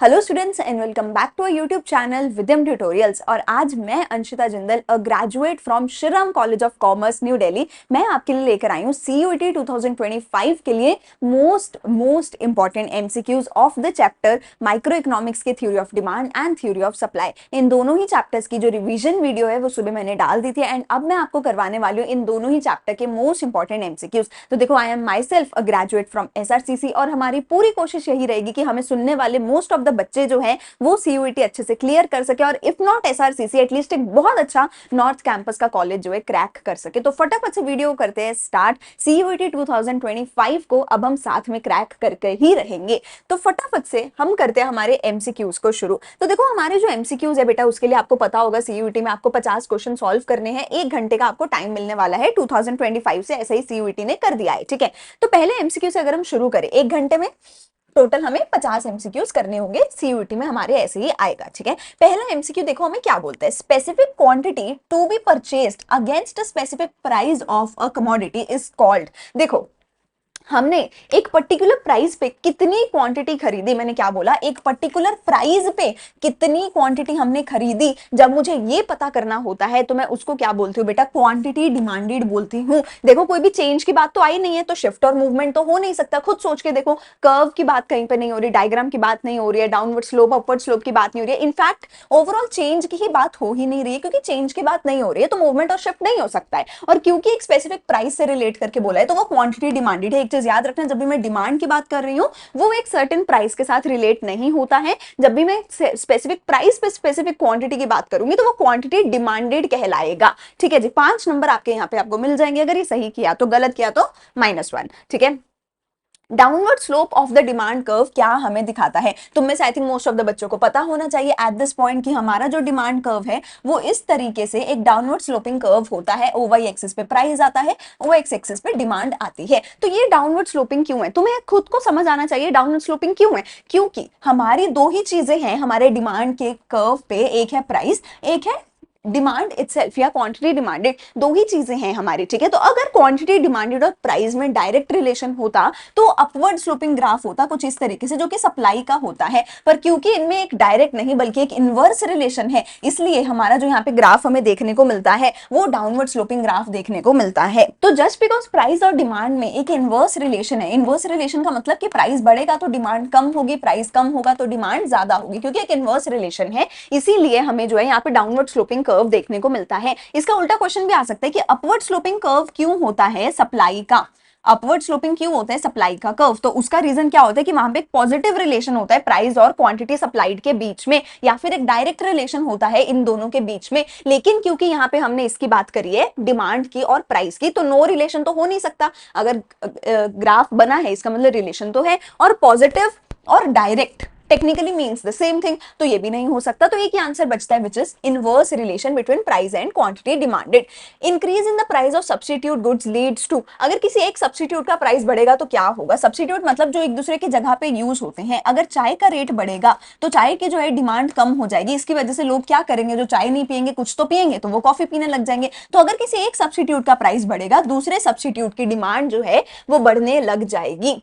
Hello students and welcome back to a YouTube channel Vidyam tutorials. और आज मैं Anshita Jindal, a graduate from Shriram college of commerce new Delhi, मैं आपके लिए लेकर आई हूँ सीयूईटी 2025 के लिए most important MCQs of the chapter microeconomics के theory of demand and theory of supply. इन दोनों ही चैप्टर्स की जो रिवीजन वीडियो है वो सुबह मैंने डाल दी थी एंड अब मैं आपको करवाने वाली हूँ इन दोनों ही चैप्टर के मोस्ट इंपॉर्टेंट एमसीक्यूज। तो देखो, I am my self a graduate from SRCC और हमारी पूरी कोशिश यही रहेगी कि हमें सुनने वाले मोस्ट ऑफ द बच्चे जो हैं वो सीयूईटी अच्छे से क्लियर कर सके और इफ नॉट एसआरसीसी एटलीस्ट एक बहुत अच्छा नॉर्थ कैंपस का कॉलेज जो है क्रैक कर सके। तो फटाफट से वीडियो करते हैं स्टार्ट। सीयूईटी 2025 को अब हम साथ में क्रैक करके ही रहेंगे। तो फटाफट से हम करते हैं हमारे एमसीक्यूज को शुरू। तो देखो, हमारे जो एमसीक्यूज है बेटा, उसके लिए आपको पता होगा सीयूईटी में आपको 50 क्वेश्चन सॉल्व करने हैं। 1 घंटे का आपको टाइम मिलने वाला है 2025 से, ऐसा ही सीयूईटी ने कर दिया है। ठीक है, तो पहले एमसीक्यू से अगर हम शुरू करें, 1 घंटे में टोटल हमें 50 एमसीक्यूज करने होंगे। सीयूईटी में हमारे ऐसे ही आएगा। ठीक है, पहला एमसीक्यू देखो हमें क्या बोलता है। Specific quantity to be purchased against a specific price of a commodity is called. देखो, हमने एक पर्टिकुलर प्राइस पे कितनी क्वांटिटी खरीदी, मैंने क्या बोला, एक पर्टिकुलर प्राइस पे कितनी क्वांटिटी हमने खरीदी, जब मुझे ये पता करना होता है तो मैं उसको क्या बोलती हूँ बेटा, क्वांटिटी डिमांडेड बोलती हूँ। देखो, कोई भी चेंज की बात तो आई नहीं है, तो शिफ्ट और मूवमेंट तो हो नहीं सकता। खुद सोच के देखो, कर्व की बात कहीं पे नहीं हो रही, डायग्राम की बात नहीं हो रही है, डाउनवर्ड स्लोप अपवर्ड स्लोप की बात नहीं हो रही है, इनफैक्ट ओवरऑल चेंज की ही बात हो ही नहीं रही है, क्योंकि चेंज की बात नहीं हो रही है तो मूवमेंट और शिफ्ट नहीं हो सकता है। और क्योंकि एक स्पेसिफिक प्राइस से रिलेट करके बोला है तो वो क्वांटिटी डिमांडेड है। याद रखना, जब भी मैं डिमांड की बात कर रही हूं वो एक सर्टेन प्राइस के साथ रिलेट नहीं होता है। जब भी मैं स्पेसिफिक प्राइस पे स्पेसिफिक क्वांटिटी की बात करूंगी तो वो क्वांटिटी डिमांडेड कहलाएगा। ठीक है जी, 5 नंबर आपके यहां पे आपको मिल जाएंगे अगर ये सही किया तो, गलत किया तो -1। ठीक है, downward slope of the demand curve क्या हमें दिखाता है। तुम में से I think most of the बच्चों को पता होना चाहिए एट दिस पॉइंट कि हमारा जो डिमांड कर्व है वो इस तरीके से एक डाउनवर्ड स्लोपिंग कर्व होता है। ओवाई एक्सिस पे प्राइस आता है, ओ एक्स एक्सिस पे डिमांड आती है। तो ये डाउनवर्ड स्लोपिंग क्यों है, तुम्हें खुद को समझ आना चाहिए डाउनवर्ड स्लोपिंग क्यों है। क्योंकि हमारी दो ही चीजें हैं हमारे डिमांड के कर्व पे, एक है प्राइस, एक है डिमांड इटसेल्फ या क्वांटिटी डिमांडेड। दो ही चीजें हैं हमारी। ठीक है, तो अगर क्वांटिटी डिमांडेड और प्राइस में डायरेक्ट रिलेशन होता तो अपवर्ड स्लोपिंग ग्राफ होता कुछ इस तरीके से, जो कि सप्लाई का होता है। पर क्योंकि इनमें एक डायरेक्ट नहीं बल्कि एक इनवर्स रिलेशन है, इसलिए हमारा जो यहाँ पे ग्राफ हमें देखने को मिलता है वो डाउनवर्ड स्लोपिंग ग्राफ देखने को मिलता है। तो जस्ट बिकॉज प्राइस और डिमांड में एक इनवर्स रिलेशन है, इनवर्स रिलेशन का मतलब कि प्राइस बढ़ेगा तो डिमांड कम होगी, प्राइस कम होगा तो डिमांड ज्यादा होगी, क्योंकि एक इनवर्स रिलेशन है, इसीलिए हमें जो है यहाँ पे डाउनवर्ड स्लोपिंग कर्व देखने को मिलता है। इसका उल्टा क्वेश्चन भी आ सकता है कि अपवर्ड स्लोपिंग कर्व क्यों होता है सप्लाई का, अपवर्ड स्लोपिंग क्यों होता है सप्लाई का कर्व। तो उसका रीजन क्या होता है कि वहां पे एक पॉजिटिव रिलेशन होता है प्राइस और क्वांटिटी सप्लाइड के बीच में, या फिर एक डायरेक्ट रिलेशन होता है इन दोनों के बीच में। लेकिन क्योंकि यहाँ पे हमने इसकी बात करी है डिमांड की और प्राइस की, तो नो रिलेशन तो हो नहीं सकता। अगर ग्राफ बना है इसका मतलब रिलेशन तो है, और पॉजिटिव और direct technically means the same thing, तो ये भी नहीं हो सकता। तो एक ही आंसर बचता है which is inverse relation between price and quantity demanded. Increase in the price of substitute goods leads to, अगर किसी एक सब्स्टिट्यूट का प्राइस बढ़ेगा तो क्या होगा। सब्स्टिट्यूट मतलब जो एक दूसरे की जगह पे यूज होते हैं। अगर चाय का रेट बढ़ेगा तो चाय की जो है डिमांड कम हो जाएगी, इसकी वजह से लोग क्या करेंगे, जो चाय नहीं पियेंगे कुछ तो पियेंगे, तो वो कॉफी पीने लग जाएंगे। तो अगर किसी एक सब्स्टिट्यूट का प्राइस बढ़ेगा, दूसरे सब्स्टिट्यूट की डिमांड जो है वो बढ़ने लग जाएगी।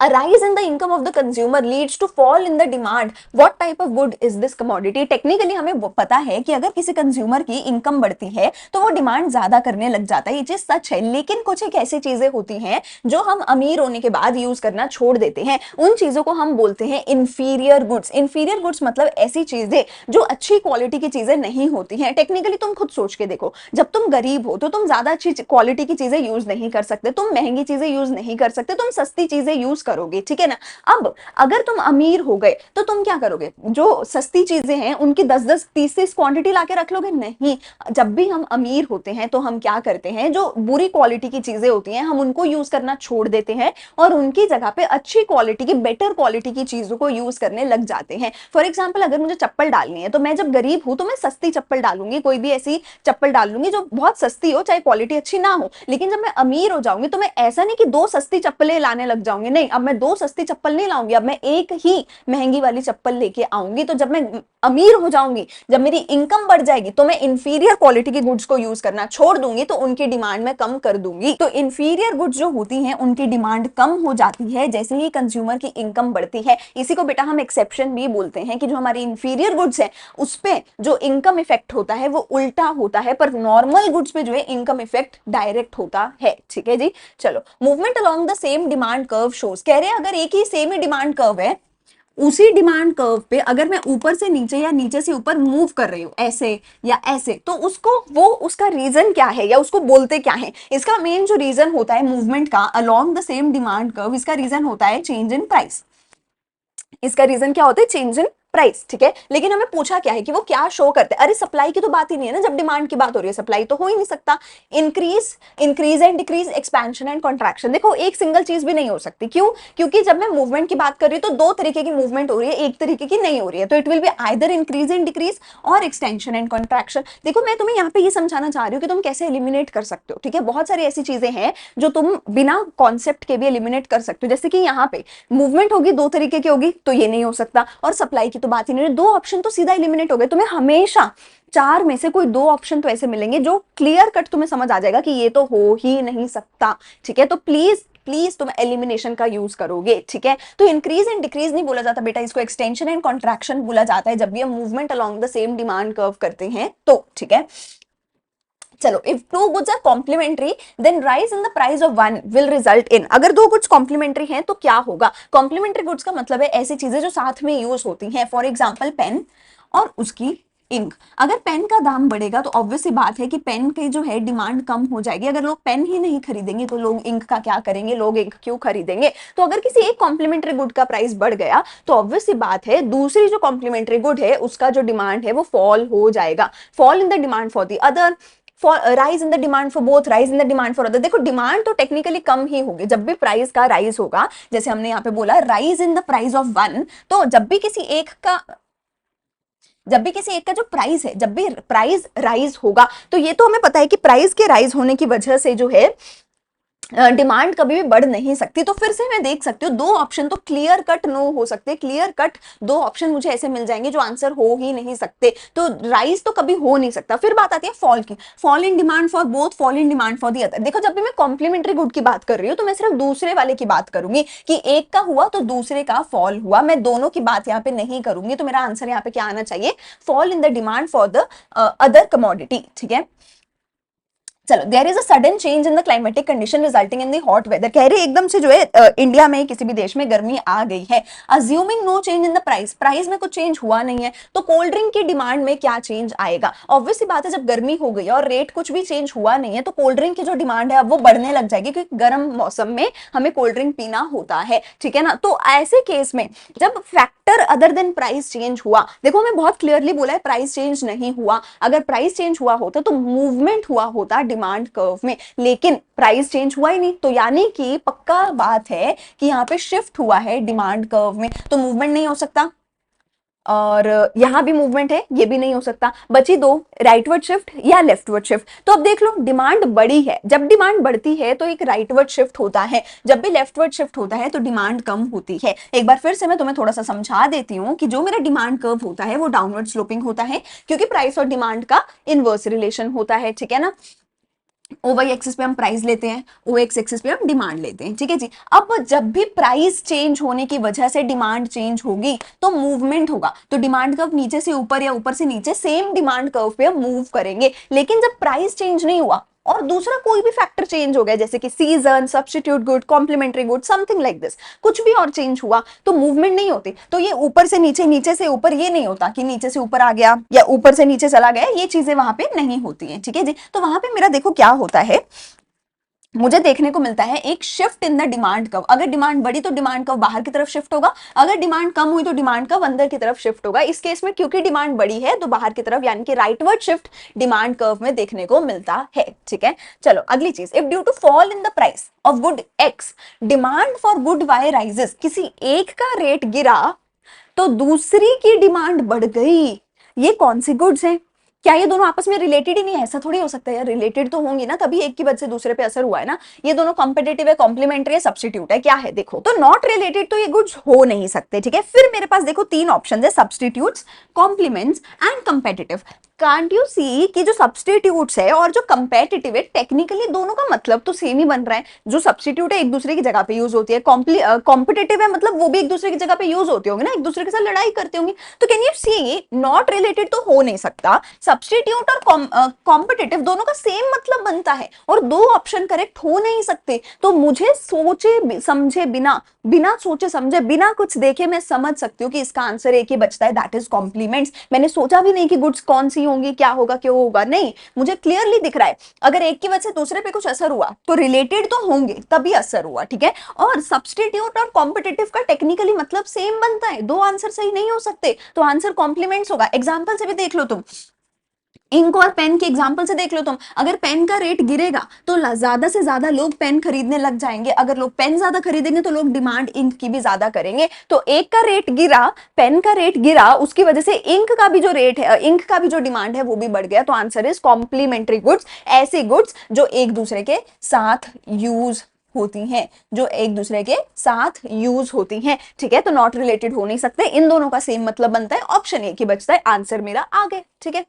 A rise in the income of the consumer leads to fall in the demand. What type of good is this commodity? Technically हमें पता है कि अगर किसी कंज्यूमर की इनकम बढ़ती है तो वो डिमांड ज्यादा करने लग जाता है, ये चीज सच है। लेकिन कुछ एक ऐसी चीजें होती हैं जो हम अमीर होने के बाद यूज करना छोड़ देते हैं, उन चीजों को हम बोलते हैं इंफीरियर गुड्स। इंफीरियर गुड्स मतलब ऐसी चीजें जो अच्छी क्वालिटी की चीजें नहीं होती हैं। टेक्निकली तुम खुद सोच के देखो, जब तुम गरीब हो तो तुम ज्यादा अच्छी क्वालिटी की चीजें यूज नहीं कर सकते, तुम महंगी चीजें यूज नहीं कर सकते, तुम सस्ती चीजें यूज करोगे। ठीक है ना। अब अगर तुम अमीर हो गए तो तुम क्या करोगे, जो सस्ती चीजें हैं उनकी 10-10 30-30 क्वांटिटी लाके रख लोगे, नहीं। जब भी हम अमीर होते हैं तो हम क्या करते हैं, जो बुरी क्वालिटी की चीजें होती हैं हम उनको यूज करना छोड़ देते हैं और उनकी जगह पे अच्छी क्वालिटी की, बेटर क्वालिटी की चीजों को यूज करने लग जाते हैं। फॉर एग्जाम्पल, अगर मुझे चप्पल डालनी है तो मैं जब गरीब हूं तो मैं सस्ती चप्पल डालूंगी, कोई भी ऐसी चप्पल डालूंगी जो बहुत सस्ती हो, चाहे क्वालिटी अच्छी ना हो। लेकिन जब मैं अमीर हो जाऊंगी तो मैं ऐसा नहीं कि 2 सस्ती चप्पलें लाने लग जाऊंगी, नहीं, अब मैं दो सस्ती चप्पल नहीं लाऊंगी, अब मैं एक ही महंगी वाली चप्पल लेके आऊंगी। तो जब मैं अमीर हो जाऊंगी, जब मेरी इनकम बढ़ जाएगी, तो मैं इंफीरियर क्वालिटी की गुड्स को यूज करना छोड़ दूंगी, तो उनकी डिमांड में कम कर दूंगी। तो इंफीरियर गुड्स जो होती हैं उनकी डिमांड कम हो जाती है जैसे ही कंज्यूमर की इनकम बढ़ती है। इसी को बेटा हम एक्सेप्शन भी बोलते हैं कि जो हमारी इंफीरियर गुड्स है उस पे जो इनकम इफेक्ट होता है वो उल्टा होता है, पर नॉर्मल गुड्स पे जो है इनकम इफेक्ट डायरेक्ट होता है। ठीक है जी। चलो, movement along the same demand curve shows, कह रहे हैं अगर एक ही सेम ही डिमांड कर्व है, उसी डिमांड कर्व पे अगर मैं ऊपर से नीचे या नीचे से ऊपर मूव कर रही हूँ ऐसे या ऐसे, तो उसको वो उसका रीजन क्या है या उसको बोलते क्या है? इसका मेन जो रीजन होता है मूवमेंट का along the same demand curve, इसका रीजन होता है चेंज इन प्राइस। इसका रीजन क्या होता है? Change in price. ठीक है, लेकिन हमें पूछा क्या है कि वो क्या शो करते हैं। अरे सप्लाई की तो बात ही नहीं है ना, जब डिमांड की बात हो रही है सप्लाई तो हो ही नहीं सकता। Increase and decrease, expansion and contraction, देखो एक सिंगल चीज भी नहीं हो सकती। क्यों? क्योंकि जब मैं मूवमेंट की बात कर रही हूँ तो दो तरीके की मूवमेंट हो रही है, एक तरीके की नहीं हो रही है। तो it will be either increase and decrease और एक्सटेंशन एंड कॉन्ट्रैक्शन। देखो मैं तुम्हें यहाँ पे ये समझाना चाह रही हूँ कि तुम कैसे एलिमिनेट कर सकते हो। ठीक है, बहुत सारी ऐसी चीजें हैं जो तुम बिना कॉन्सेप्ट के भी एलिमिनेट कर सकते हो। जैसे कि यहाँ पे मूवमेंट होगी दो तरीके की होगी, तो ये नहीं हो सकता। और सप्लाई की तो बात ही नहीं, दो ऑप्शन तो सीधा एलिमिनेट हो गए। तुम्हें हमेशा चार में से कोई दो ऑप्शन तो ऐसे मिलेंगे जो क्लियर कट तुम्हें समझ आ जाएगा कि ये तो हो ही नहीं सकता। ठीक है, तो प्लीज तुम एलिमिनेशन का यूज करोगे। ठीक है, तो इंक्रीज एंड डिक्रीज नहीं बोला जाता बेटा, इसको एक्सटेंशन एंड कॉन्ट्रैक्शन बोला जाता है जब भी हम movement along the same demand curve करते हैं तो। ठीक है, चलो, if two goods are complementary then rise in the price of one will result in, अगर दो गुड्स कॉम्प्लीमेंट्री हैं तो क्या होगा? कॉम्प्लीमेंट्री गुड्स का मतलब है ऐसी चीजें जो साथ में यूज होती हैं। फॉर एग्जाम्पल पेन और उसकी इंक। अगर पेन का दाम बढ़ेगा तो ऑब्वियस सी बात है कि पेन की जो है डिमांड कम हो जाएगी। अगर लोग पेन ही नहीं खरीदेंगे तो लोग इंक का क्या करेंगे? लोग इंक क्यों खरीदेंगे? तो अगर किसी एक कॉम्प्लीमेंट्री गुड का प्राइस बढ़ गया तो ऑब्वियस सी बात है दूसरी जो कॉम्प्लीमेंट्री गुड है उसका जो डिमांड है वो फॉल हो जाएगा। Fall in the demand for the other, rise in the demand for both, rise in the demand for other. देखो डिमांड तो टेक्निकली कम ही होगी जब भी प्राइस का राइज होगा। जैसे हमने यहाँ पे बोला rise in the price of one, तो जब भी किसी एक का जो प्राइस है, जब भी प्राइस राइज होगा, तो ये तो हमें पता है कि प्राइस के राइज होने की वजह से जो है डिमांड कभी भी बढ़ नहीं सकती। तो फिर से मैं देख सकती हूँ दो ऑप्शन तो क्लियर कट नो हो सकते, क्लियर कट दो ऑप्शन मुझे ऐसे मिल जाएंगे जो आंसर हो ही नहीं सकते। तो राइज तो कभी हो नहीं सकता। फिर बात आती है फॉल की, fall in demand for both, fall in demand for the other. देखो जब भी मैं कॉम्प्लीमेंट्री गुड की बात कर रही हूँ तो मैं सिर्फ दूसरे वाले की बात करूंगी कि एक का हुआ तो दूसरे का फॉल हुआ, मैं दोनों की बात यहाँ पे नहीं करूंगी। तो मेरा आंसर यहाँ पे क्या आना चाहिए? Fall in the demand for the other commodity. ठीक है, चलो, there is a sudden change in the climatic condition resulting in the hot weather. कह रहे एकदम से जो है इंडिया में किसी भी देश में गर्मी आ गई है। Assuming no change in the price, price में कुछ चेंज हुआ नहीं है, तो कोल्ड ड्रिंक की डिमांड में क्या चेंज आएगा? ऑब्वियस सी बात है जब गर्मी हो गई और रेट कुछ भी चेंज हुआ नहीं है तो कोल्ड ड्रिंक की जो डिमांड है अब वो बढ़ने लग जाएगी, क्योंकि गर्म मौसम में हमें कोल्ड ड्रिंक पीना होता है। ठीक है ना, तो ऐसे केस में जब factor other than price change हुआ, देखो मैं बहुत क्लियरली बोला है प्राइस चेंज नहीं हुआ। अगर प्राइस चेंज हुआ होता तो मूवमेंट हुआ होता डिमांड कर्व में, लेकिन प्राइस चेंज हुआ ही नहीं। तो यानी कि पक्का बात है कि यहाँ पे शिफ्ट हुआ है डिमांड कर्व में, तो मूवमेंट नहीं हो सकता। और यहां भी मूवमेंट है, ये भी नहीं हो सकता। बची दो, राइटवर्ड शिफ्ट या लेफ्टवर्ड शिफ्ट। तो अब देख लो डिमांड बढ़ी है, जब डिमांड बढ़ती है तो एक राइटवर्ड शिफ्ट होता है, जब भी लेफ्टवर्ड शिफ्ट होता है तो डिमांड कम होती है। एक बार फिर से मैं तुम्हें थोड़ा सा समझा देती हूँ कि जो मेरा डिमांड कर्व होता है वो डाउनवर्ड स्लोपिंग होता है, क्योंकि प्राइस और डिमांड का इनवर्स रिलेशन होता है। ठीक है ना, ओ वाई एक्सिस पे हम प्राइस लेते हैं, ओ एक्स एक्सिस पे हम डिमांड लेते हैं। ठीक है जी, अब जब भी प्राइस चेंज होने की वजह से डिमांड चेंज होगी तो मूवमेंट होगा। तो डिमांड कर्व नीचे से ऊपर या ऊपर से नीचे सेम डिमांड कर्व पे हम मूव करेंगे। लेकिन जब प्राइस चेंज नहीं हुआ और दूसरा कोई भी फैक्टर चेंज हो गया, जैसे कि season, substitute good, complementary good, something like this, कुछ भी और चेंज हुआ तो मूवमेंट नहीं होती। तो ये ऊपर से नीचे, नीचे से ऊपर ये नहीं होता कि नीचे से ऊपर आ गया या ऊपर से नीचे चला गया, ये चीजें वहां पे नहीं होती हैं। ठीक है जी, तो वहां पे मेरा देखो क्या होता है, मुझे देखने को मिलता है एक shift in the demand curve. अगर डिमांड बढ़ी तो डिमांड कर्व बाहर की तरफ शिफ्ट होगा, अगर डिमांड कम हुई तो डिमांड कर्व अंदर की तरफ शिफ्ट होगा। इस केस में क्योंकि डिमांड बढ़ी है तो बाहर की तरफ, यानी कि राइटवर्ड शिफ्ट डिमांड कर्व में देखने को मिलता है। ठीक है, चलो अगली चीज, if due to fall in the price of good X demand for good Y rises, किसी एक का रेट गिरा तो दूसरी की डिमांड बढ़ गई। ये कौन सी गुड्स है? क्या ये दोनों आपस में रिलेटेड ही नहीं है? ऐसा थोड़ी हो सकता है यार, रिलेटेड तो होंगी ना, तभी एक की वजह से दूसरे पे असर हुआ है ना। ये दोनों कॉम्पिटिटिव है, कॉम्प्लीमेंट्री है, सब्स्टिट्यूट है, क्या है देखो। तो नॉट रिलेटेड तो ये गुड्स हो नहीं सकते, ठीक है। फिर मेरे पास देखो तीन ऑप्शन है, substitutes, complements and competitive. Can't you see कि जो सब्स्टिट्यूट्स है और जो कंपेटिटिव है, टेक्निकली दोनों का मतलब तो सेम ही बन रहा है। जो सब्स्टिट्यूट है एक दूसरे की जगह पे यूज होती है, कॉम्पिटिटिव है मतलब वो भी एक दूसरे की जगह पे यूज होती होंगे ना, एक दूसरे के साथ लड़ाई करते होंगे। तो can you see not related तो हो नहीं सकता, सब्स्टिट्यूट और कॉम्पिटिटिव दोनों का सेम मतलब बनता है, और दो ऑप्शन करेक्ट हो नहीं सकते। तो मुझे सोचे समझे बिना, बिना सोचे समझे, बिना कुछ देखे मैं समझ सकती हूँ कि इसका आंसर एक ही बचता है, दैट इज कॉम्प्लीमेंट्स। मैंने सोचा भी नहीं कि गुड्स कौन सी होंगी, क्या होगा, क्यों होगा, नहीं, मुझे क्लियरली दिख रहा है अगर एक की वजह से दूसरे पे कुछ असर हुआ तो रिलेटेड तो होंगे तभी असर हुआ, ठीक है। और सब्स्टिट्यूट और कॉम्पिटिटिव का टेक्निकली मतलब सेम बनता है, दो आंसर सही नहीं हो सकते, तो आंसर कॉम्प्लीमेंट्स होगा। एग्जाम्पल से भी देख लो तुम, इंक और पेन के एग्जाम्पल से देख लो तुम, अगर पेन का रेट गिरेगा तो ज्यादा से ज्यादा लोग पेन खरीदने लग जाएंगे, अगर लोग पेन ज्यादा खरीदेंगे तो लोग डिमांड इंक की भी ज्यादा करेंगे। तो एक का रेट गिरा, पेन का रेट गिरा, उसकी वजह से इंक का भी जो रेट है, इंक का भी जो डिमांड है वो भी बढ़ गया। तो आंसर इज कॉम्प्लीमेंट्री गुड्स, ऐसी गुड्स जो एक दूसरे के साथ यूज होती हैं, जो एक दूसरे के साथ यूज होती हैं, ठीक है। तो नॉट रिलेटेड हो नहीं सकते, इन दोनों का सेम मतलब बनता है, ऑप्शन एक ही बचता है, आंसर मेरा आगे, ठीक है।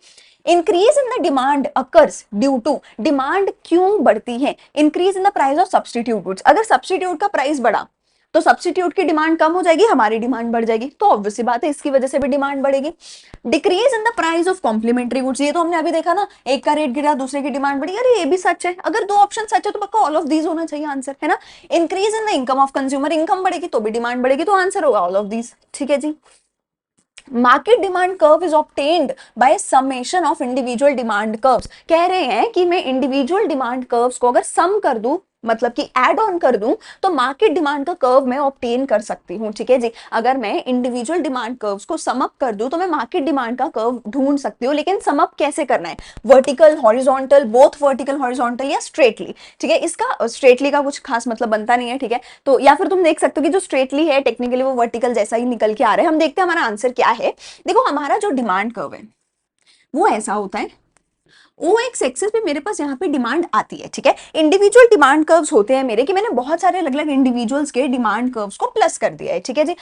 Increase in the demand occurs due to, demand क्यों बढ़ती है, increase in the price of substitute goods. अगर सब्स्टिट्यूट का प्राइस बढ़ा तो सब्स्टिट्यूट की डिमांड कम हो जाएगी, हमारी डिमांड बढ़ जाएगी, तो ऑब्वियस सी बात है इसकी वजह से भी डिमांड बढ़ेगी। Decrease in the price of complementary goods, ये तो हमने अभी देखा ना, एक का रेट गिरा दूसरे की डिमांड बढ़ी, अरे ये भी सच है, अगर दो ऑप्शन सच है तो पक्का ऑल ऑफ दीज होना चाहिए आंसर, है ना। Increase in the income of consumer, income बढ़ेगी तो भी डिमांड बढ़ेगी, तो आंसर होगा ऑल ऑफ दीज, ठीक है जी। Market demand curve is obtained by summation of individual demand curves, कह रहे हैं कि मैं इंडिविजुअल डिमांड कर्व्स को अगर सम कर दूं, मतलब कि ऐड ऑन कर दूं, तो मार्केट डिमांड का कर्व मैं ऑब्टेन कर सकती हूं, ठीक है जी। अगर मैं इंडिविजुअल डिमांड कर्व्स को सम अप कर दूं तो मैं मार्केट डिमांड का कर्व ढूंढ सकती हूँ, लेकिन सम अप कैसे करना है, vertical, horizontal, both vertical horizontal या स्ट्रेटली, ठीक है। इसका स्ट्रेटली का कुछ खास मतलब बनता नहीं है, ठीक है। तो या फिर तुम देख सकते हो कि जो स्ट्रेटली है टेक्निकली वो वर्टिकल जैसा ही निकल के आ रहा है। हम देखते हैं हमारा आंसर क्या है। देखो हमारा जो डिमांड कर्व है वो ऐसा होता है, ओ एक्स एक्सिस पे मेरे पास यहाँ पे डिमांड आती है, ठीक है। इंडिविजुअल डिमांड कर्व्स होते हैं मेरे, कि मैंने बहुत सारे अलग अलग इंडिविजुअल्स के डिमांड कर्व्स को प्लस कर दिया है, ठीक है जी।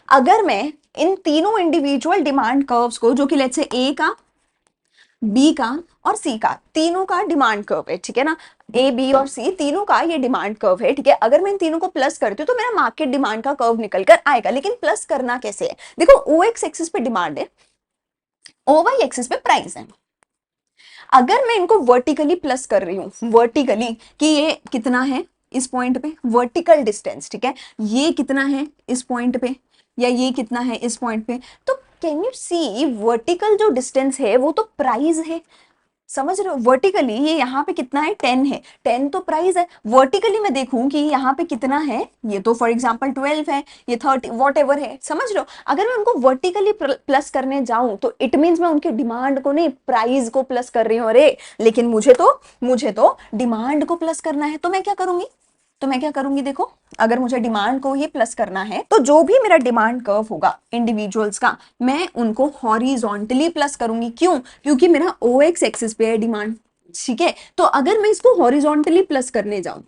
अगर मैं इन तीनों इंडिविजुअल डिमांड कर्व्स को, जो कि लेट्स से ए का, बी का और सी का, तीनों का डिमांड कर्व है, ठीक है ना, ए बी और सी तीनों का ये डिमांड कर्व है, ठीक है। अगर मैं इन तीनों को प्लस करती हूँ तो मेरा मार्केट डिमांड का कर्व निकल कर आएगा, लेकिन प्लस करना कैसे है, देखो ओ एक्स एक्सिस पे डिमांड है, ओ वाई एक्सिस पे प्राइस है। अगर मैं इनको वर्टिकली प्लस कर रही हूँ, वर्टिकली कि ये कितना है इस पॉइंट पे, वर्टिकल डिस्टेंस, ठीक है, ये कितना है इस पॉइंट पे, या ये कितना है इस पॉइंट पे, तो कैन यू सी वर्टिकल जो डिस्टेंस है वो तो प्राइस है, समझ रहे हो। वर्टिकली ये यहाँ पे कितना है, 10 है, 10 तो प्राइस है। वर्टिकली मैं देखूं कि यहाँ पे कितना है, ये तो फॉर एग्जांपल 12 है, ये 30 वॉट एवर है, समझ रहे हो। अगर मैं उनको वर्टिकली प्लस करने जाऊं तो इट मीन्स मैं उनकी डिमांड को नहीं, प्राइस को प्लस कर रही हूँ, अरे लेकिन मुझे तो डिमांड को प्लस करना है, तो मैं क्या करूंगी देखो, अगर मुझे डिमांड को ये प्लस करना है तो जो भी मेरा डिमांड कर्व होगा इंडिविजुअल्स का, मैं उनको हॉरिजॉन्टली प्लस करूंगी, क्यों, क्योंकि मेरा ओ एक्स एक्सिस पे है डिमांड, ठीक है। तो अगर मैं इसको हॉरिजॉन्टली प्लस करने जाऊं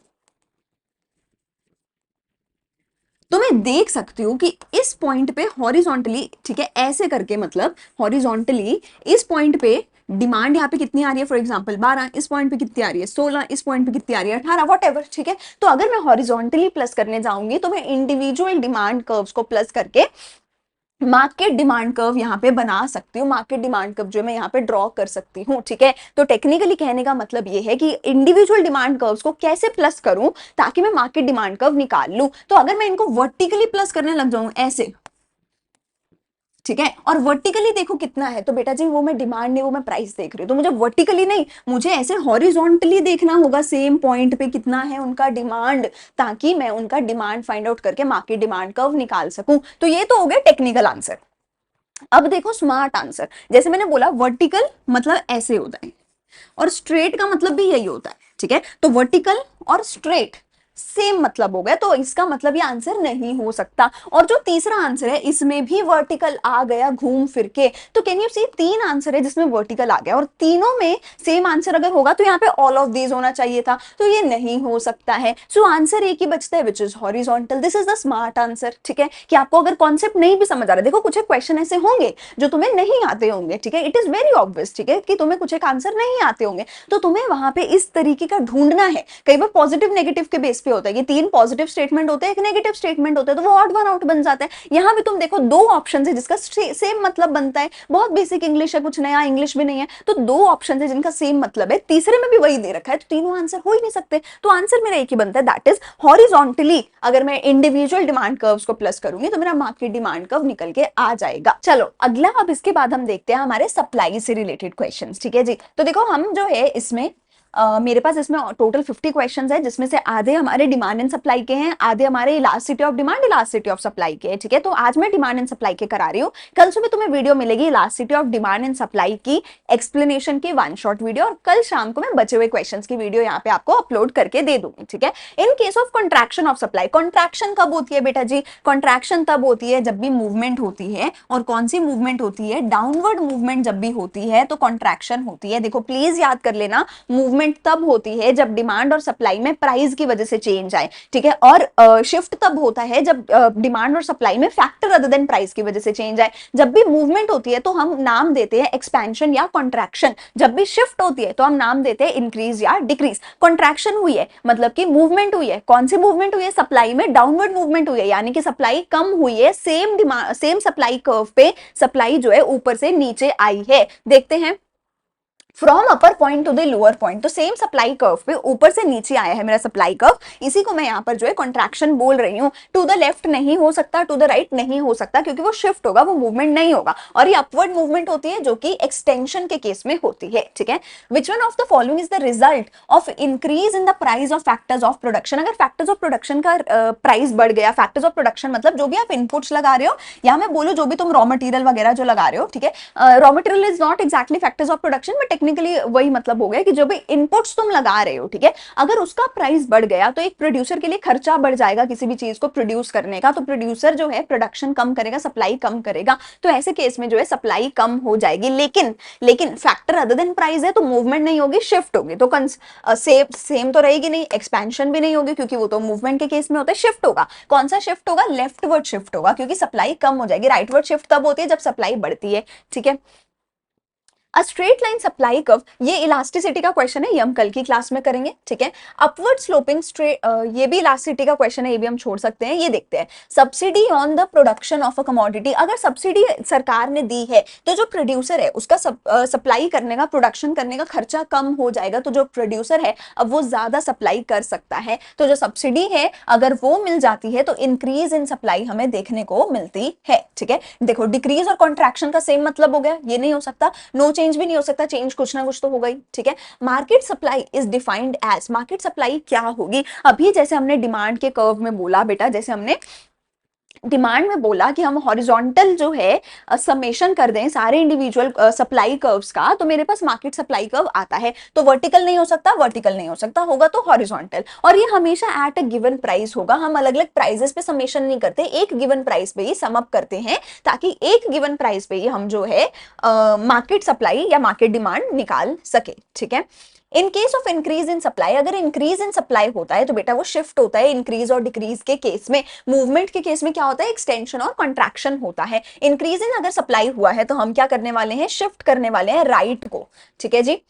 तो मैं देख सकती हूँ कि इस पॉइंट पे हॉरिजॉन्टली, ठीक है, ऐसे करके, मतलब हॉरिजॉन्टली इस पॉइंट पे डिमांड यहाँ पे कितनी आ रही है, फॉर एग्जांपल 12, इस पॉइंट पे कितनी आ रही है 16, इस पॉइंट पे कितनी आ रही है 18, वॉट एवर, ठीक है। तो अगर मैं हॉरिजॉन्टली प्लस करने जाऊंगी तो मैं इंडिविजुअल डिमांड कर्व्स को प्लस करके मार्केट डिमांड कर्व यहाँ पे बना सकती हूँ, मार्केट डिमांड कर्व जो मैं यहाँ पे ड्रॉ कर सकती हूँ, ठीक है। तो टेक्निकली कहने का मतलब ये है कि इंडिविजुअल डिमांड कर्व्स को कैसे प्लस करूं ताकि मैं मार्केट डिमांड कर्व निकाल लूं। तो अगर मैं इनको वर्टिकली प्लस करने लग जाऊं ऐसे, ठीक है, और वर्टिकली देखो कितना है, तो बेटा जी वो मैं डिमांड नहीं, वो मैं प्राइस देख रही हूँ, तो मुझे वर्टिकली नहीं, मुझे ऐसे हॉरिजॉन्टली देखना होगा, सेम पॉइंट पे कितना है उनका डिमांड, ताकि मैं उनका डिमांड फाइंड आउट करके मार्केट डिमांड कर्व निकाल सकूं। तो ये तो हो गया टेक्निकल आंसर। अब देखो स्मार्ट आंसर, जैसे मैंने बोला वर्टिकल मतलब ऐसे होता है और स्ट्रेट का मतलब भी यही होता है, ठीक है। तो वर्टिकल और स्ट्रेट सेम मतलब हो गया, तो इसका मतलब ये आंसर नहीं हो सकता। और जो तीसरा आंसर है इसमें भी वर्टिकल आ गया घूम फिर के, तो कैन यू सी 3 आंसर है जिसमें वर्टिकल आ गया और तीनों में सेम आंसर अगर होगा तो यहाँ पे ऑल ऑफ दीज होना चाहिए था, तो ये नहीं हो सकता है। सो आंसर एक ही बचता है, which is horizontal. This is the smart answer. ठीक है, कि आपको अगर कॉन्सेप्ट नहीं भी समझ आ रहा है, देखो कुछ क्वेश्चन ऐसे होंगे जो तुम्हें नहीं आते होंगे, ठीक है, इट इज वेरी ऑब्वियस, ठीक है, कि तुम्हें कुछ एक आंसर नहीं आते होंगे, तो तुम्हें वहां पे इस तरीके का ढूंढना है। कई बार पॉजिटिव नेगेटिव के बेस पे होता है कि 3 पॉजिटिव स्टेटमेंट होते हैं, एक नेगेटिव स्टेटमेंट होता है, तो वो ऑड वन आउट बन जाता है। यहाँ भी तुम देखो 2 ऑप्शन है जिसका सेम मतलब बनता है, बहुत बेसिक इंग्लिश है, कुछ नया इंग्लिश भी नहीं है, तो 2 ऑप्शन है जिनका सेम मतलब है, तीसरे में भी वही दे रखा है, तो तीनों आंसर हो ही नहीं सकते, तो आंसर मेरा एक ही बनता है, दैट इज हॉरिजॉन्टली। अगर मैं इंडिविजुअल डिमांड कर्व्स को प्लस करूंगी तो मेरा मार्केट डिमांड कर्व निकल के आ जाएगा। चलो अगला, अब इसके बाद हम देखते हैं हमारे सप्लाई से रिलेटेड क्वेश्चंस। ठीक है जी, तो देखो हम जो है इसमें मेरे पास इसमें टोटल 50 क्वेश्चंस है, जिसमें से आधे हमारे डिमांड एंड सप्लाई के हैं, आधे हमारे elasticity of demand elasticity of supply के हैं। ठीक है, तो आज मैं डिमांड एंड सप्लाई के करा रही हूँ, कल सुबह तुम्हें वीडियो मिलेगी elasticity of demand and supply की एक्सप्लेनेशन की 1 शॉर्ट वीडियो, और कल शाम को मैं बचे हुए क्वेश्चंस की वीडियो यहाँ पे आपको अपलोड करके दे दूंगी। ठीक है, in case of contraction of supply, contraction कब होती है बेटा जी? कॉन्ट्रैक्शन तब होती है जब भी मूवमेंट होती है, और कौन सी मूवमेंट होती है? डाउनवर्ड मूवमेंट जब भी होती है तो कॉन्ट्रैक्शन होती है। देखो प्लीज याद कर लेना, मूवमेंट तब होती है जब डिमांड और सप्लाई में प्राइस की वजह से चेंज आए। ठीक है, और शिफ्ट तब होता है जब डिमांड और सप्लाई में फैक्टर अदर देन प्राइस की वजह से चेंज आए। जब भी मूवमेंट होती है तो हम नाम देते हैं एक्सपेंशन या कॉन्ट्रैक्शन, जब भी शिफ्ट होती है तो हम नाम देते हैं इंक्रीज या डिक्रीज। कॉन्ट्रैक्शन हुई है मतलब कि मूवमेंट हुई है, कौन सी मूवमेंट हुई है? सप्लाई में डाउनवर्ड मूवमेंट हुई है, यानी कि सप्लाई कम हुई है, सेम सप्लाई कर्व पे सप्लाई जो है ऊपर से नीचे आई है। देखते हैं, from upper point two the lower point, तो सेम सप्लाई कर्व पे ऊपर से नीचे आया है मेरा सप्लाई कर्व, इसी को मैं यहाँ पर जो है कॉन्ट्रैक्शन बोल रही हूँ। टू द लेफ्ट नहीं हो सकता, टू द राइट नहीं हो सकता, क्योंकि वो शिफ्ट होगा, वो मूवमेंट नहीं होगा, और ये अपवर्ड मूवमेंट होती है जो कि एक्सटेंशन के केस में होती है। ठीक है, which one of the following is the result of increase in the price of factors of production? अगर फैक्टर्स ऑफ प्रोडक्शन का प्राइस बढ़ गया, फैक्टर्स ऑफ प्रोडक्शन मतलब जो भी आप इनपुट्स लगा रहे हो, या मैं बोलूँ जो भी तुम रॉ मटेरियल वगैरह जो लगा रहे हो, ठीक है, raw material is not exactly factors of production, but technically वही मतलब हो गया कि जो भी इनपुट्स तुम लगा रहे हो, ठीक है, अगर उसका प्राइस बढ़ गया तो एक प्रोड्यूसर के लिए खर्चा बढ़ जाएगा किसी भी चीज को प्रोड्यूस करने का, तो प्रोड्यूसर जो है प्रोडक्शन कम करेगा, सप्लाई कम करेगा, तो ऐसे केस में जो है सप्लाई कम हो जाएगी। लेकिन फैक्टर अदर देन प्राइस है तो मूवमेंट नहीं होगी, शिफ्ट होगी, तो सेम तो रहेगी नहीं, एक्सपेंशन भी नहीं होगी, क्योंकि वो तो मूवमेंट के केस में होता है, शिफ्ट होगा। कौन सा शिफ्ट होगा? लेफ्टवर्ड शिफ्ट होगा, क्योंकि सप्लाई कम हो जाएगी। राइटवर्ड शिफ्ट कब होती है? जब सप्लाई बढ़ती है। ठीक है, a straight line supply curve, ये इलास्टिसिटी का क्वेश्चन है, ये हम कल की क्लास में करेंगे। ठीक है, अपवर्ड स्लोपिंग स्ट्रेट, ये भी इलास्टिसिटी का क्वेश्चन है, ये भी हम छोड़ सकते हैं। ये देखते हैं, subsidy on the production of a commodity, अगर सब्सिडी सरकार ने दी है तो जो प्रोड्यूसर है उसका सप्लाई करने का, प्रोडक्शन करने का खर्चा कम हो जाएगा, तो जो प्रोड्यूसर है अब वो ज्यादा सप्लाई कर सकता है, तो जो सब्सिडी है अगर वो मिल जाती है तो इंक्रीज इन सप्लाई हमें देखने को मिलती है। ठीक है, देखो डिक्रीज और कॉन्ट्रैक्शन का सेम मतलब हो गया, ये नहीं हो सकता, नो चेंज भी नहीं हो सकता, चेंज कुछ ना कुछ तो होगा ही। ठीक है, market supply is defined as, market supply क्या होगी? अभी जैसे हमने डिमांड के कर्व में बोला बेटा, जैसे हमने डिमांड में बोला कि हम हॉरिजॉन्टल जो है समेशन कर दें सारे इंडिविजुअल सप्लाई कर्व्स का, तो मेरे पास मार्केट सप्लाई कर्व आता है, तो वर्टिकल नहीं हो सकता, वर्टिकल नहीं हो सकता, होगा तो हॉरिजॉन्टल, और ये हमेशा एट अ गिवन प्राइस होगा। हम अलग अलग प्राइजेस पे समेशन नहीं करते, एक गिवन प्राइस पे ही सम अप करते हैं, ताकि एक गिवन प्राइस पे ही हम जो है मार्केट सप्लाई या मार्केट डिमांड निकाल सके। ठीक है, in case of increase in supply, अगर इंक्रीज इन सप्लाई होता है तो बेटा वो शिफ्ट होता है, इंक्रीज और डिक्रीज के केस में। मूवमेंट के केस में क्या होता है? एक्सटेंशन और कॉन्ट्रैक्शन होता है। इंक्रीज इन अगर सप्लाई हुआ है तो हम क्या करने वाले हैं? शिफ्ट करने वाले हैं राइट को। ठीक है जी,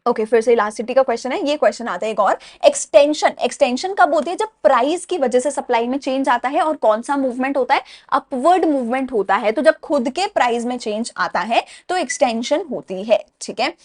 ओके, फिर से इलास्टिसिटी का क्वेश्चन है, ये क्वेश्चन आता है एक और, एक्सटेंशन, एक्सटेंशन कब होती है? जब प्राइस की वजह से सप्लाई में चेंज आता है, और कौन सा मूवमेंट होता है? अपवर्ड मूवमेंट होता है, तो जब खुद के प्राइस में चेंज आता है तो एक्सटेंशन होती है। ठीक है,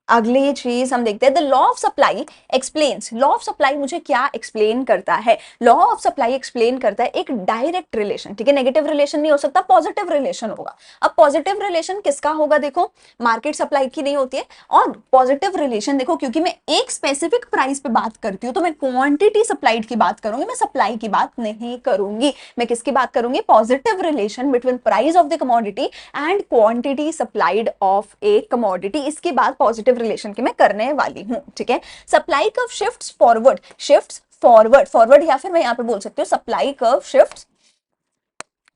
अगली चीज हम देखते हैं, the law of supply explains, law of supply मुझे क्या एक्सप्लेन करता है? लॉ ऑफ सप्लाई एक्सप्लेन करता है एक डायरेक्ट रिलेशन। ठीक है, नेगेटिव रिलेशन नहीं हो सकता, पॉजिटिव रिलेशन होगा। अब पॉजिटिव रिलेशन किसका होगा? देखो मार्केट सप्लाई की नहीं होती है, और पॉजिटिव रिलेशन देखो, क्योंकि मैं एक स्पेसिफिक प्राइस पे बात करती हूँ तो मैं क्वांटिटी सप्लाइड की बात करूंगी, मैं सप्लाई की बात नहीं करूंगी। मैं किसकी बात करूंगी? Positive relation between price of the commodity and quantity supplied of A commodity, इसकी बात पॉजिटिव पॉजिटिव रिलेशन की मैं करने वाली हूँ, ठीक है। Supply curve shifts forward, shifts forward, forward या फिर मैं यहाँ पे बोल सकती हूँ supply curve shifts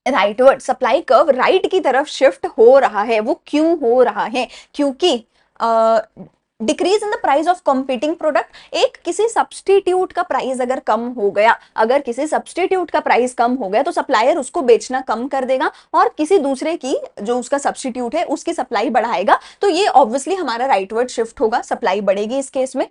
rightward, supply curve right की तरफ शिफ्ट हो रहा है। वो क्यों हो रहा है? क्योंकि decrease in the price of competing product, एक किसी सब्सटीट्यूट का प्राइस अगर कम हो गया, अगर किसी सब्सटीट्यूट का प्राइस कम हो गया तो सप्लायर उसको बेचना कम कर देगा और किसी दूसरे की जो उसका सब्सटीट्यूट है उसकी सप्लाई बढ़ाएगा। तो ये ऑब्वियसली हमारा राइटवर्ड शिफ्ट होगा, सप्लाई बढ़ेगी इस केस में,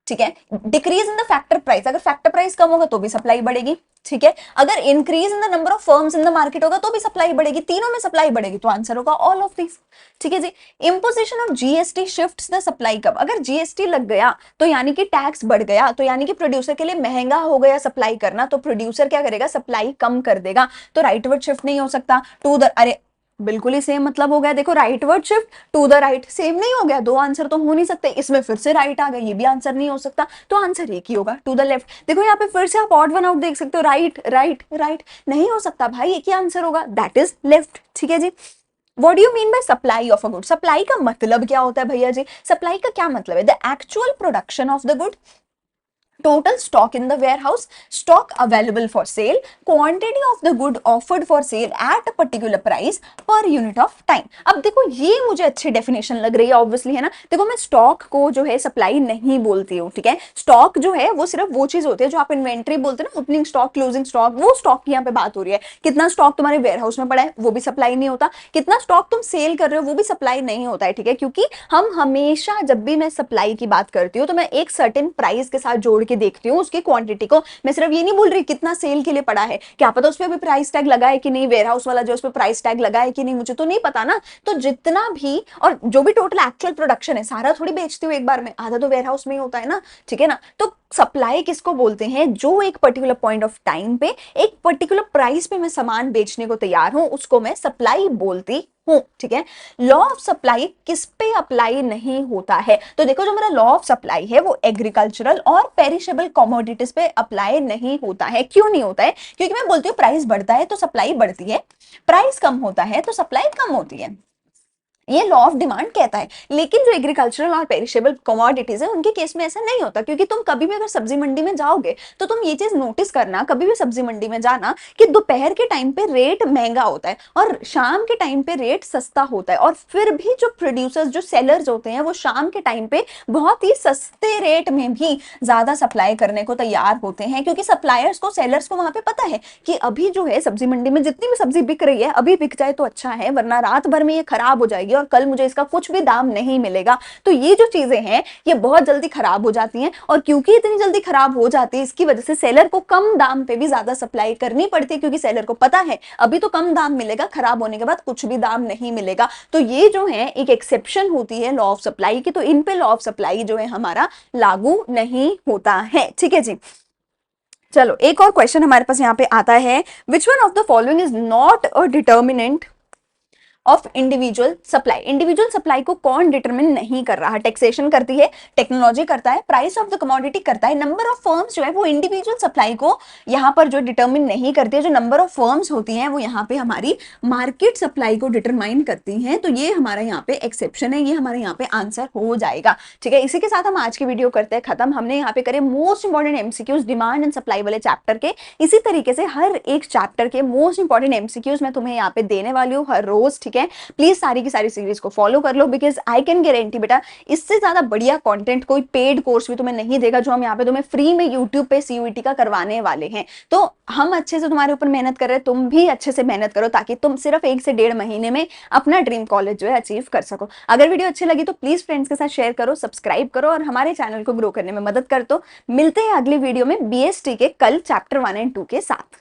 ठीक है। Decrease in the factor price, अगर फैक्टर प्राइस कम होगा तो भी सप्लाई बढ़ेगी, ठीक है। अगर increase in the number of firms in the market होगा तो भी सप्लाई बढ़ेगी, तीनों में सप्लाई बढ़ेगी, तो आंसर होगा ऑल ऑफ दिस, ठीक है जी। Imposition of GST shifts the supply curve, अगर जीएसटी लग गया तो यानी कि टैक्स बढ़ गया, तो यानी कि प्रोड्यूसर के लिए महंगा हो गया सप्लाई करना, तो प्रोड्यूसर क्या करेगा? सप्लाई कम कर देगा, तो राइटवर्ड शिफ्ट नहीं हो सकता। टू द, अरे बिल्कुल ही सेम मतलब हो गया, देखो rightward shift to the right, same नहीं हो गया? दो आंसर तो हो नहीं सकते, इसमें फिर से राइट आ गया, ये भी आंसर नहीं हो सकता, तो आंसर एक ही होगा, टू द लेफ्ट। देखो यहाँ पे फिर से आप ऑड वन आउट देख सकते हो, राइट राइट राइट, नहीं हो सकता भाई, एक ही आंसर होगा, दैट इज लेफ्ट, ठीक है जी। What do you mean by supply of a good? Supply का मतलब क्या होता है भैया जी? सप्लाई का क्या मतलब है? The actual production of the good, total stock in the warehouse, stock available for sale, quantity of the good offered for sale at a particular price per unit of time। अब देखो ये मुझे अच्छी definition लग रही है, obviously है ना। देखो मैं स्टॉक को जो है सप्लाई नहीं बोलती हूँ, ठीक है। स्टॉक जो है वो सिर्फ वो चीज होती है जो आप इन्वेंट्री बोलते हैं ना, ओपनिंग स्टॉक, क्लोजिंग स्टॉक, वो स्टॉक की यहाँ पे बात हो रही है। कितना स्टॉक तुम्हारे वेयरहाउस में पड़ा है वो भी सप्लाई नहीं होता, कितना स्टॉक तुम सेल कर रहे हो वो भी सप्लाई नहीं होता है, ठीक है। क्योंकि हम हमेशा जब भी मैं सप्लाई की बात करती हूँ तो मैं एक सर्टेन प्राइस के साथ जोड़ के देखती हूँ उसकी क्वांटिटी को। मैं सिर्फ ये नहीं बोल रही कितना सेल के लिए पड़ा है, क्या पता उस पर भी प्राइस टैग लगा है कि नहीं, वेयरहाउस वाला जो उस पर प्राइस टैग लगा है कि नहीं, मुझे तो नहीं पता ना। तो जितना भी और जो भी टोटल एक्चुअल प्रोडक्शन है सारा थोड़ी बेचती हूँ एक बार में, आधा तो वेयरहाउस में ही होता है ना, ठीक है ना। तो सप्लाई किसको बोलते हैं? जो एक पर्टिकुलर पॉइंट ऑफ टाइम पे एक पर्टिकुलर प्राइस पे मैं सामान बेचने को तैयार हूं उसको मैं सप्लाई बोलती हूं, ठीक है। लॉ ऑफ सप्लाई किस पे अप्लाई नहीं होता है? तो देखो जो मेरा लॉ ऑफ सप्लाई है वो एग्रीकल्चरल और पेरिशेबल कमोडिटीज पे अप्लाई नहीं होता है। क्यों नहीं होता है? क्योंकि मैं बोलती हूँ प्राइस बढ़ता है तो सप्लाई बढ़ती है, प्राइस कम होता है तो सप्लाई कम होती है, ये लॉ ऑफ डिमांड कहता है। लेकिन जो एग्रीकल्चरल और पेरिशेबल कमोडिटीज है उनके केस में ऐसा नहीं होता, क्योंकि तुम कभी भी अगर सब्जी मंडी में जाओगे तो तुम ये चीज नोटिस करना, कभी भी सब्जी मंडी में जाना कि दोपहर के टाइम पे रेट महंगा होता है और शाम के टाइम पे रेट सस्ता होता है, और फिर भी जो प्रोड्यूसर्स, जो सेलर्स होते हैं वो शाम के टाइम पे बहुत ही सस्ते रेट में भी ज्यादा सप्लाई करने को तैयार होते हैं, क्योंकि सप्लायर्स को, सेलर्स को वहां पे पता है कि अभी जो है सब्जी मंडी में जितनी भी सब्जी बिक रही है अभी बिक जाए तो अच्छा है, वरना रात भर में ये खराब हो जाएगी और कल मुझे इसका कुछ भी दाम नहीं मिलेगा। तो ये जो चीजें हैं ये बहुत जल्दी खराब हो जाती हैं, और क्योंकि इतनी जल्दी खराब हो जाती है इसकी वजह से सेलर को कम दाम पे भी ज्यादा सप्लाई करनी पड़ती है, क्योंकि सेलर को पता है अभी तो कम दाम मिलेगा, खराब होने के बाद कुछ भी दाम नहीं मिलेगा। तो ये जो है एक एक्सेप्शन होती है लॉ ऑफ सप्लाई की, तो इन पे लॉ ऑफ सप्लाई जो है हमारा लागू नहीं होता है, ठीक है जी। चलो एक और क्वेश्चन हमारे पास यहाँ पे आता है, which one of the following is not a determinant of individual supply? Individual supply को कौन डिटरमिन नहीं कर रहा? टैक्सेशन करती है, टेक्नोलॉजी करता है, प्राइस ऑफ द कमोडिटी करता है, नंबर ऑफ फर्म्स जो है वो इंडिविजुअल सप्लाई को यहाँ पर जो डिटरमिन नहीं करती है। जो नंबर ऑफ फर्म्स होती हैं वो यहाँ पे हमारी मार्केट सप्लाई को डिटरमाइन करती हैं, तो ये हमारा यहाँ पे एक्सेप्शन है, ये हमारे यहाँ पे आंसर हो जाएगा, ठीक है। इसी के साथ हम आज की वीडियो करते हैं खत्म। हमने यहाँ पे करे most important MCQs demand and supply वाले चैप्टर के। इसी तरीके से हर एक चैप्टर के मोस्ट इंपॉर्टेंट एमसीक्यूज मैं तुम्हें यहाँ पे देने वाली हूँ हर रोज, ठीक है। प्लीज सारी की सारी सीरीज को फॉलो कर लो, बिकॉज आई कैन गारंटी बेटा इससे ज्यादा बढ़िया कंटेंट कोई पेड कोर्स भी तुम्हें नहीं देगा जो हम यहाँ पे तुम्हें फ्री में यूट्यूब पे सीयूईटी का करवाने वाले हैं। तो हम अच्छे से तुम्हारे ऊपर मेहनत कर रहे हैं, तुम भी अच्छे से मेहनत करो ताकि तुम सिर्फ 1 से 1.5 महीने में अपना ड्रीम कॉलेज जो है अचीव कर सको। अगर वीडियो अच्छी लगी तो प्लीज फ्रेंड्स के साथ शेयर करो, सब्सक्राइब करो और हमारे चैनल को ग्रो करने में मदद कर दो। मिलते हैं अगली वीडियो में बीएसटी के कल चैप्टर 1 एंड 2 के साथ।